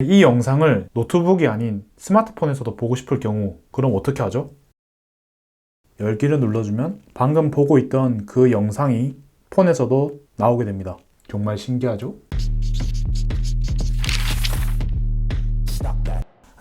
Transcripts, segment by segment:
이 영상을 노트북이 아닌 스마트폰에서도 보고 싶을 경우, 그럼 어떻게 하죠? 열기를 눌러주면 방금 보고 있던 그 영상이 폰에서도 나오게 됩니다. 정말 신기하죠?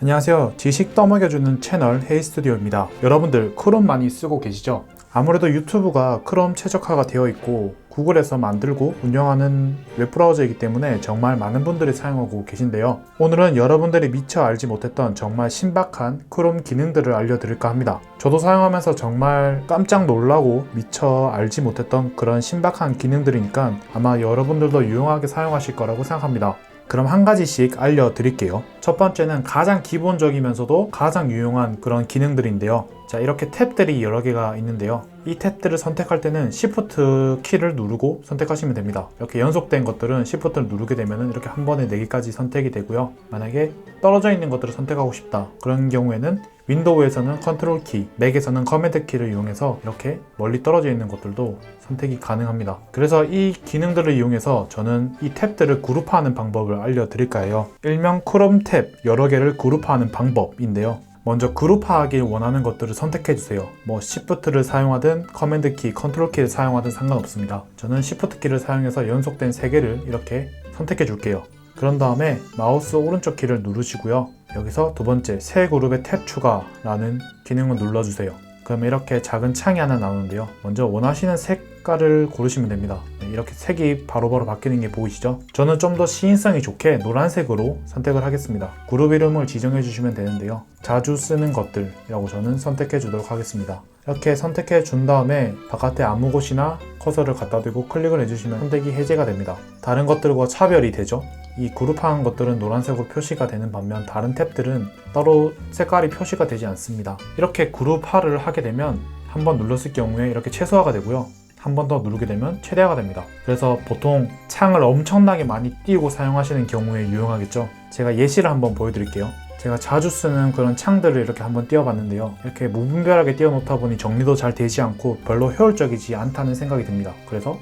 안녕하세요. 지식 떠먹여주는 채널 헤이스튜디오입니다. 여러분들 크롬 많이 쓰고 계시죠? 아무래도 유튜브가 크롬 최적화가 되어 있고 구글에서 만들고 운영하는 웹브라우저이기 때문에 정말 많은 분들이 사용하고 계신데요. 오늘은 여러분들이 미처 알지 못했던 정말 신박한 크롬 기능들을 알려드릴까 합니다. 저도 사용하면서 정말 깜짝 놀라고 미처 알지 못했던 그런 신박한 기능들이니까 아마 여러분들도 유용하게 사용하실 거라고 생각합니다. 그럼 한 가지씩 알려드릴게요. 첫 번째는 가장 기본적이면서도 가장 유용한 그런 기능들인데요. 자, 이렇게 탭들이 여러 개가 있는데요. 이 탭들을 선택할 때는 Shift 키를 누르고 선택하시면 됩니다. 이렇게 연속된 것들은 Shift를 누르게 되면 이렇게 한 번에 4개까지 선택이 되고요. 만약에 떨어져 있는 것들을 선택하고 싶다 그런 경우에는 윈도우에서는 컨트롤 키, 맥에서는 커맨드 키를 이용해서 이렇게 멀리 떨어져 있는 것들도 선택이 가능합니다. 그래서 이 기능들을 이용해서 저는 이 탭들을 그룹화하는 방법을 알려드릴까 해요. 일명 크롬 탭 여러 개를 그룹화하는 방법인데요. 먼저 그룹화하길 원하는 것들을 선택해주세요. 뭐 Shift를 사용하든 커맨드 키, 컨트롤 키를 사용하든 상관없습니다. 저는 Shift 키를 사용해서 연속된 3개를 이렇게 선택해 줄게요. 그런 다음에 마우스 오른쪽 키를 누르시고요. 여기서 두 번째 새 그룹의 탭 추가라는 기능을 눌러주세요. 그럼 이렇게 작은 창이 하나 나오는데요. 먼저 원하시는 색깔을 고르시면 됩니다. 이렇게 색이 바로바로 바뀌는 게 보이시죠? 저는 좀 더 시인성이 좋게 노란색으로 선택을 하겠습니다. 그룹 이름을 지정해 주시면 되는데요. 자주 쓰는 것들이라고 저는 선택해 주도록 하겠습니다. 이렇게 선택해 준 다음에 바깥에 아무 곳이나 커서를 갖다 대고 클릭을 해주시면 선택이 해제가 됩니다. 다른 것들과 차별이 되죠. 이 그룹화한 것들은 노란색으로 표시가 되는 반면 다른 탭들은 따로 색깔이 표시가 되지 않습니다. 이렇게 그룹화를 하게 되면 한 번 눌렀을 경우에 이렇게 최소화가 되고요. 한 번 더 누르게 되면 최대화가 됩니다. 그래서 보통 창을 엄청나게 많이 띄우고 사용하시는 경우에 유용하겠죠. 제가 예시를 한번 보여드릴게요. 제가 자주 쓰는 그런 창들을 이렇게 한번 띄워봤는데요. 이렇게 무분별하게 띄워놓다 보니 정리도 잘 되지 않고 별로 효율적이지 않다는 생각이 듭니다. 그래서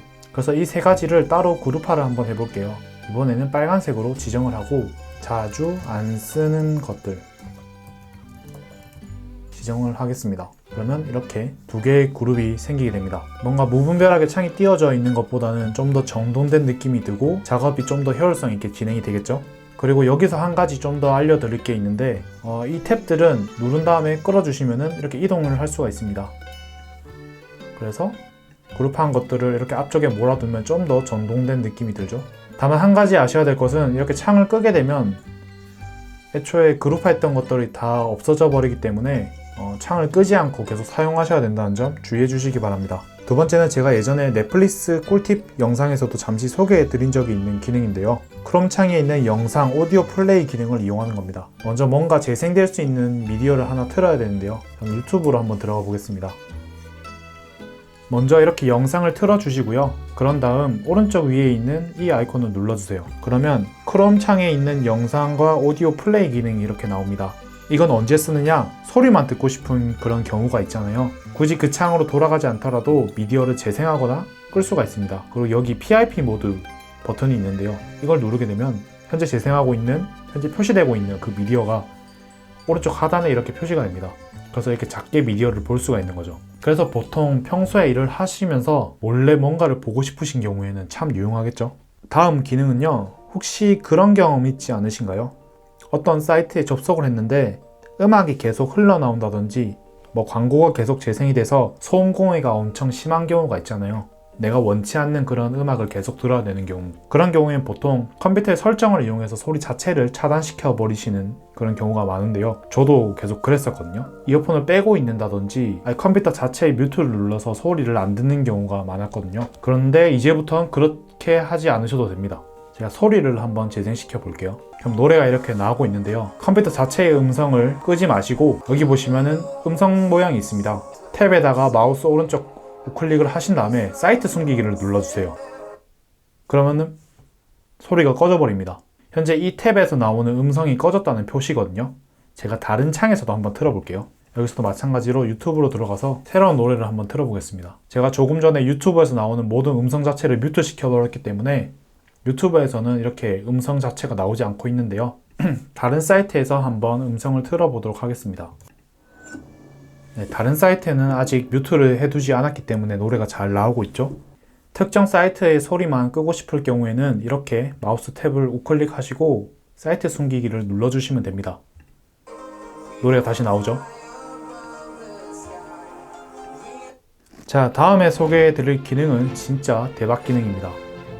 이 세 가지를 따로 그룹화를 한번 해볼게요. 이번에는 빨간색으로 지정을 하고 자주 안 쓰는 것들 지정을 하겠습니다. 그러면 이렇게 두 개의 그룹이 생기게 됩니다. 뭔가 무분별하게 창이 띄워져 있는 것보다는 좀 더 정돈된 느낌이 들고 작업이 좀 더 효율성 있게 진행이 되겠죠. 그리고 여기서 한 가지 좀 더 알려드릴 게 있는데 이 탭들은 누른 다음에 끌어주시면 이렇게 이동을 할 수가 있습니다. 그래서 그룹한 것들을 이렇게 앞쪽에 몰아두면 좀 더 정돈된 느낌이 들죠. 다만 한 가지 아셔야 될 것은 이렇게 창을 끄게 되면 애초에 그룹화했던 것들이 다 없어져 버리기 때문에 창을 끄지 않고 계속 사용하셔야 된다는 점 주의해 주시기 바랍니다. 두 번째는 제가 예전에 넷플릭스 꿀팁 영상에서도 잠시 소개해 드린 적이 있는 기능인데요. 크롬 창에 있는 영상 오디오 플레이 기능을 이용하는 겁니다. 먼저 뭔가 재생될 수 있는 미디어를 하나 틀어야 되는데요. 저는 유튜브로 한번 들어가 보겠습니다. 먼저 이렇게 영상을 틀어주시고요. 그런 다음 오른쪽 위에 있는 이 아이콘을 눌러주세요. 그러면 크롬 창에 있는 영상과 오디오 플레이 기능이 이렇게 나옵니다. 이건 언제 쓰느냐? 소리만 듣고 싶은 그런 경우가 있잖아요. 굳이 그 창으로 돌아가지 않더라도 미디어를 재생하거나 끌 수가 있습니다. 그리고 여기 PIP 모드 버튼이 있는데요. 이걸 누르게 되면 현재 재생하고 있는, 현재 표시되고 있는 그 미디어가 오른쪽 하단에 이렇게 표시가 됩니다. 그래서 이렇게 작게 미디어를 볼 수가 있는 거죠. 그래서 보통 평소에 일을 하시면서 몰래 뭔가를 보고 싶으신 경우에는 참 유용하겠죠. 다음 기능은요. 혹시 그런 경험 있지 않으신가요? 어떤 사이트에 접속을 했는데 음악이 계속 흘러나온다든지 뭐 광고가 계속 재생이 돼서 소음 공해가 엄청 심한 경우가 있잖아요. 내가 원치 않는 그런 음악을 계속 들어야 되는 경우, 그런 경우에는 보통 컴퓨터의 설정을 이용해서 소리 자체를 차단시켜 버리시는 그런 경우가 많은데요. 저도 계속 그랬었거든요. 이어폰을 빼고 있는다든지 컴퓨터 자체의 뮤트를 눌러서 소리를 안 듣는 경우가 많았거든요. 그런데 이제부터는 그렇게 하지 않으셔도 됩니다. 제가 소리를 한번 재생시켜 볼게요. 그럼 노래가 이렇게 나오고 있는데요. 컴퓨터 자체의 음성을 끄지 마시고 여기 보시면은 음성 모양이 있습니다. 탭에다가 마우스 오른쪽 우클릭을 하신 다음에 사이트 숨기기를 눌러주세요. 그러면은 소리가 꺼져버립니다. 현재 이 탭에서 나오는 음성이 꺼졌다는 표시거든요. 제가 다른 창에서도 한번 틀어볼게요. 여기서도 마찬가지로 유튜브로 들어가서 새로운 노래를 한번 틀어보겠습니다. 제가 조금 전에 유튜브에서 나오는 모든 음성 자체를 뮤트 시켜버렸기 때문에 유튜브에서는 이렇게 음성 자체가 나오지 않고 있는데요. 다른 사이트에서 한번 음성을 틀어보도록 하겠습니다. 네, 다른 사이트는 아직 뮤트를 해두지 않았기 때문에 노래가 잘 나오고 있죠. 특정 사이트의 소리만 끄고 싶을 경우에는 이렇게 마우스 탭을 우클릭하시고 사이트 숨기기를 눌러주시면 됩니다. 노래가 다시 나오죠. 자, 다음에 소개해드릴 기능은 진짜 대박 기능입니다.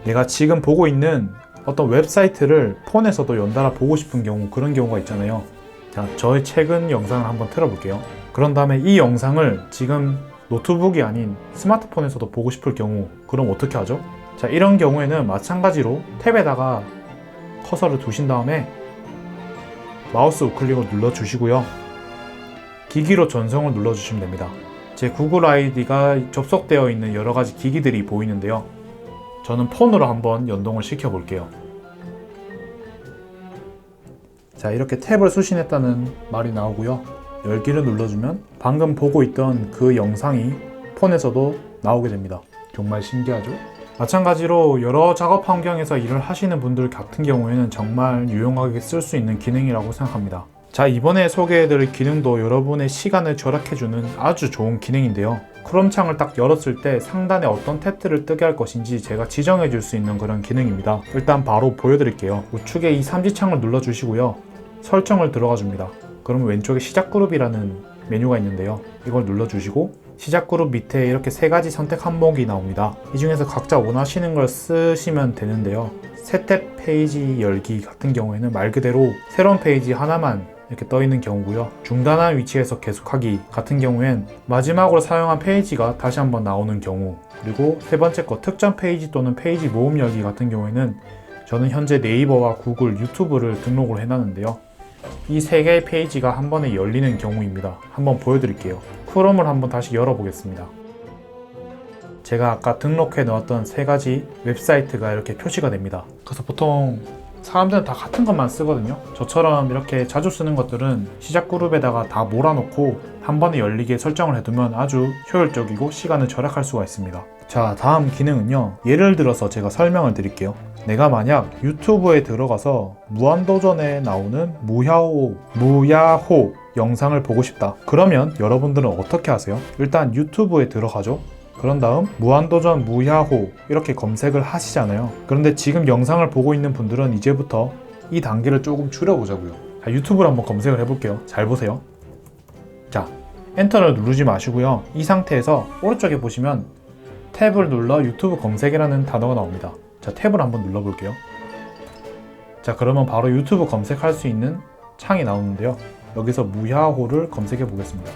내가 지금 보고 있는 어떤 웹사이트를 폰에서도 연달아 보고 싶은 경우, 그런 경우가 있잖아요. 자, 저의 최근 영상을 한번 틀어볼게요. 그런 다음에 이 영상을 지금 노트북이 아닌 스마트폰에서도 보고 싶을 경우, 그럼 어떻게 하죠? 자, 이런 경우에는 마찬가지로 탭에다가 커서를 두신 다음에 마우스 우클릭을 눌러주시고요. 기기로 전송을 눌러주시면 됩니다. 제 구글 아이디가 접속되어 있는 여러가지 기기들이 보이는데요. 저는 폰으로 한번 연동을 시켜 볼게요. 자, 이렇게 탭을 수신했다는 말이 나오고요. 열기를 눌러주면 방금 보고 있던 그 영상이 폰에서도 나오게 됩니다. 정말 신기하죠? 마찬가지로 여러 작업 환경에서 일을 하시는 분들 같은 경우에는 정말 유용하게 쓸 수 있는 기능이라고 생각합니다. 자, 이번에 소개해드릴 기능도 여러분의 시간을 절약해주는 아주 좋은 기능인데요. 크롬 창을 딱 열었을 때 상단에 어떤 탭들을 뜨게 할 것인지 제가 지정해 줄 수 있는 그런 기능입니다. 일단 바로 보여드릴게요. 우측에 이 삼지창을 눌러주시고요. 설정을 들어가 줍니다. 그러면 왼쪽에 시작 그룹이라는 메뉴가 있는데요. 이걸 눌러주시고 시작 그룹 밑에 이렇게 세 가지 선택 항목이 나옵니다. 이 중에서 각자 원하시는 걸 쓰시면 되는데요. 새 탭 페이지 열기 같은 경우에는 말 그대로 새로운 페이지 하나만 이렇게 떠 있는 경우고요. 중단한 위치에서 계속하기 같은 경우엔 마지막으로 사용한 페이지가 다시 한번 나오는 경우, 그리고 세 번째 거 특정 페이지 또는 페이지 모음 열기 같은 경우에는 저는 현재 네이버와 구글, 유튜브를 등록을 해놨는데요. 이 세 개의 페이지가 한 번에 열리는 경우입니다. 한번 보여드릴게요. 크롬을 한번 다시 열어보겠습니다. 제가 아까 등록해 놓았던 세 가지 웹사이트가 이렇게 표시가 됩니다. 그래서 보통 사람들은 다 같은 것만 쓰거든요. 저처럼 이렇게 자주 쓰는 것들은 시작 그룹에다가 다 몰아놓고 한 번에 열리게 설정을 해두면 아주 효율적이고 시간을 절약할 수가 있습니다. 자, 다음 기능은요. 예를 들어서 제가 설명을 드릴게요. 내가 만약 유튜브에 들어가서 무한도전에 나오는 무야호 영상을 보고 싶다. 그러면 여러분들은 어떻게 하세요? 일단 유튜브에 들어가죠. 그런 다음 무한도전 무야호 이렇게 검색을 하시잖아요. 그런데 지금 영상을 보고 있는 분들은 이제부터 이 단계를 조금 줄여보자고요. 자, 유튜브를 한번 검색을 해볼게요. 잘 보세요. 자, 엔터를 누르지 마시고요. 이 상태에서 오른쪽에 보시면 탭을 눌러 유튜브 검색이라는 단어가 나옵니다. 자, 탭을 한번 눌러볼게요. 자, 그러면 바로 유튜브 검색할 수 있는 창이 나오는데요. 여기서 무야호를 검색해 보겠습니다.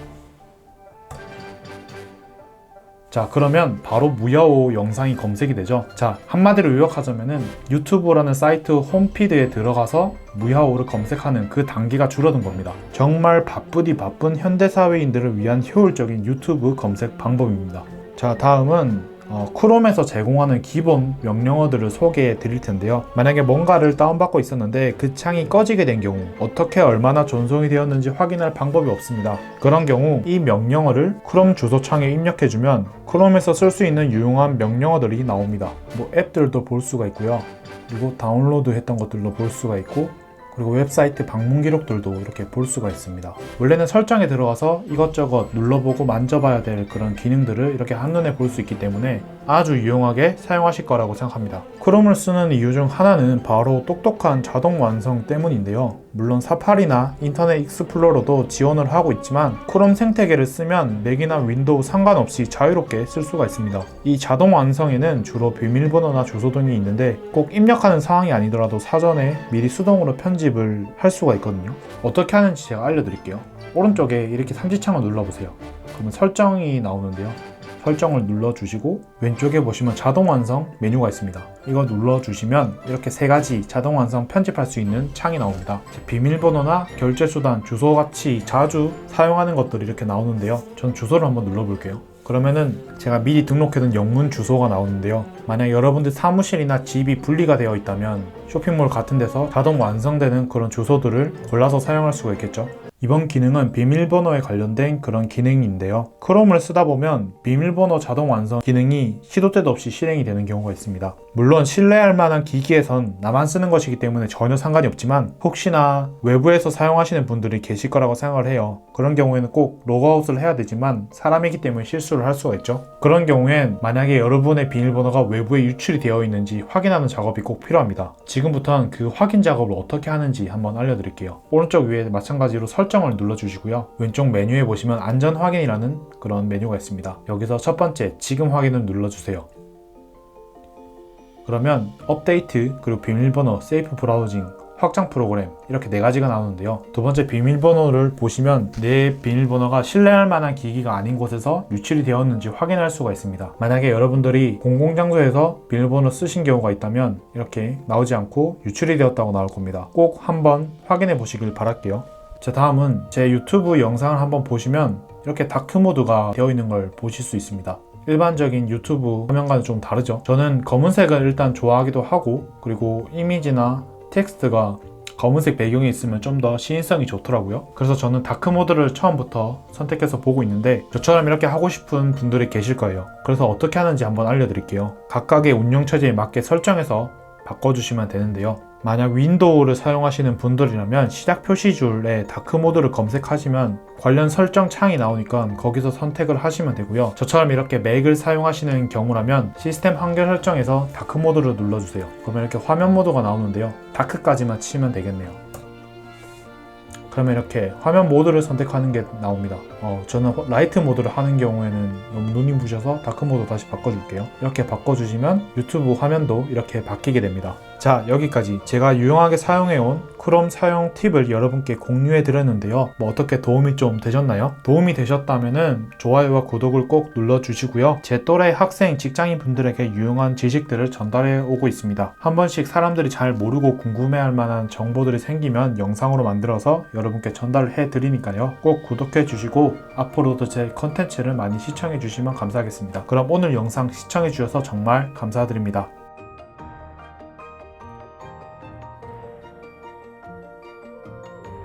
자, 그러면 바로 무야호 영상이 검색이 되죠. 자, 한마디로 요약하자면은 유튜브라는 사이트 홈피드에 들어가서 무야호를 검색하는 그 단계가 줄어든 겁니다. 정말 바쁘디 바쁜 현대사회인들을 위한 효율적인 유튜브 검색 방법입니다. 자, 다음은 크롬에서 제공하는 기본 명령어들을 소개해 드릴 텐데요. 만약에 뭔가를 다운받고 있었는데 그 창이 꺼지게 된 경우 어떻게 얼마나 전송이 되었는지 확인할 방법이 없습니다. 그런 경우 이 명령어를 크롬 주소창에 입력해주면 크롬에서 쓸 수 있는 유용한 명령어들이 나옵니다. 뭐 앱들도 볼 수가 있고요. 그리고 다운로드 했던 것들도 볼 수가 있고, 그리고 웹사이트 방문 기록들도 이렇게 볼 수가 있습니다. 원래는 설정에 들어가서 이것저것 눌러보고 만져봐야 될 그런 기능들을 이렇게 한눈에 볼 수 있기 때문에 아주 유용하게 사용하실 거라고 생각합니다. 크롬을 쓰는 이유 중 하나는 바로 똑똑한 자동 완성 때문인데요. 물론 사파리나 인터넷 익스플로러도 지원을 하고 있지만 크롬 생태계를 쓰면 맥이나 윈도우 상관없이 자유롭게 쓸 수가 있습니다. 이 자동 완성에는 주로 비밀번호나 주소 등이 있는데 꼭 입력하는 상황이 아니더라도 사전에 미리 수동으로 편집을 할 수가 있거든요. 어떻게 하는지 제가 알려드릴게요. 오른쪽에 이렇게 삼지창을 눌러보세요. 그러면 설정이 나오는데요. 설정을 눌러주시고 왼쪽에 보시면 자동 완성 메뉴가 있습니다. 이거 눌러주시면 이렇게 세 가지 자동 완성 편집할 수 있는 창이 나옵니다. 비밀번호나 결제수단, 주소같이 자주 사용하는 것들이 이렇게 나오는데요. 전 주소를 한번 눌러볼게요. 그러면은 제가 미리 등록해둔 영문 주소가 나오는데요. 만약 여러분들 사무실이나 집이 분리가 되어 있다면 쇼핑몰 같은 데서 자동 완성되는 그런 주소들을 골라서 사용할 수가 있겠죠. 이번 기능은 비밀번호에 관련된 그런 기능인데요. 크롬을 쓰다 보면 비밀번호 자동 완성 기능이 시도 때도 없이 실행이 되는 경우가 있습니다. 물론 신뢰할 만한 기기에선 나만 쓰는 것이기 때문에 전혀 상관이 없지만 혹시나 외부에서 사용하시는 분들이 계실 거라고 생각을 해요. 그런 경우에는 꼭 로그아웃을 해야 되지만 사람이기 때문에 실수를 할 수가 있죠. 그런 경우엔 만약에 여러분의 비밀번호가 외부에 유출이 되어 있는지 확인하는 작업이 꼭 필요합니다. 지금부터는 그 확인 작업을 어떻게 하는지 한번 알려드릴게요. 오른쪽 위에 마찬가지로 설정을 눌러주시고요. 왼쪽 메뉴에 보시면 안전 확인이라는 그런 메뉴가 있습니다. 여기서 첫 번째 지금 확인을 눌러주세요. 그러면 업데이트, 그리고 비밀번호, 세이프 브라우징, 확장 프로그램 이렇게 네 가지가 나오는데요. 두 번째 비밀번호를 보시면 내 비밀번호가 신뢰할 만한 기기가 아닌 곳에서 유출이 되었는지 확인할 수가 있습니다. 만약에 여러분들이 공공장소에서 비밀번호 쓰신 경우가 있다면 이렇게 나오지 않고 유출이 되었다고 나올 겁니다. 꼭 한번 확인해 보시길 바랄게요. 자, 다음은 제 유튜브 영상을 한번 보시면 이렇게 다크 모드가 되어 있는 걸 보실 수 있습니다. 일반적인 유튜브 화면과는 좀 다르죠. 저는 검은색을 일단 좋아하기도 하고, 그리고 이미지나 텍스트가 검은색 배경에 있으면 좀 더 시인성이 좋더라고요. 그래서 저는 다크 모드를 처음부터 선택해서 보고 있는데 저처럼 이렇게 하고 싶은 분들이 계실 거예요. 그래서 어떻게 하는지 한번 알려드릴게요. 각각의 운영 체제에 맞게 설정해서 바꿔주시면 되는데요. 만약 윈도우를 사용하시는 분들이라면 시작 표시줄에 다크 모드를 검색하시면 관련 설정 창이 나오니까 거기서 선택을 하시면 되고요. 저처럼 이렇게 맥을 사용하시는 경우라면 시스템 한글 설정에서 다크 모드를 눌러주세요. 그러면 이렇게 화면 모드가 나오는데요. 다크까지만 치면 되겠네요. 그러면 이렇게 화면 모드를 선택하는 게 나옵니다. 저는 라이트 모드를 하는 경우에는 너무 눈이 부셔서 다크 모드 다시 바꿔줄게요. 이렇게 바꿔주시면 유튜브 화면도 이렇게 바뀌게 됩니다. 자, 여기까지 제가 유용하게 사용해온 크롬 사용 팁을 여러분께 공유해 드렸는데요. 어떻게 도움이 좀 되셨나요? 도움이 되셨다면 좋아요와 구독을 꼭 눌러주시고요. 제 또래 학생, 직장인 분들에게 유용한 지식들을 전달해 오고 있습니다. 한 번씩 사람들이 잘 모르고 궁금해할 만한 정보들이 생기면 영상으로 만들어서 여러분께 전달해 드리니까요. 꼭 구독해 주시고 앞으로도 제 컨텐츠를 많이 시청해 주시면 감사하겠습니다. 그럼 오늘 영상 시청해 주셔서 정말 감사드립니다.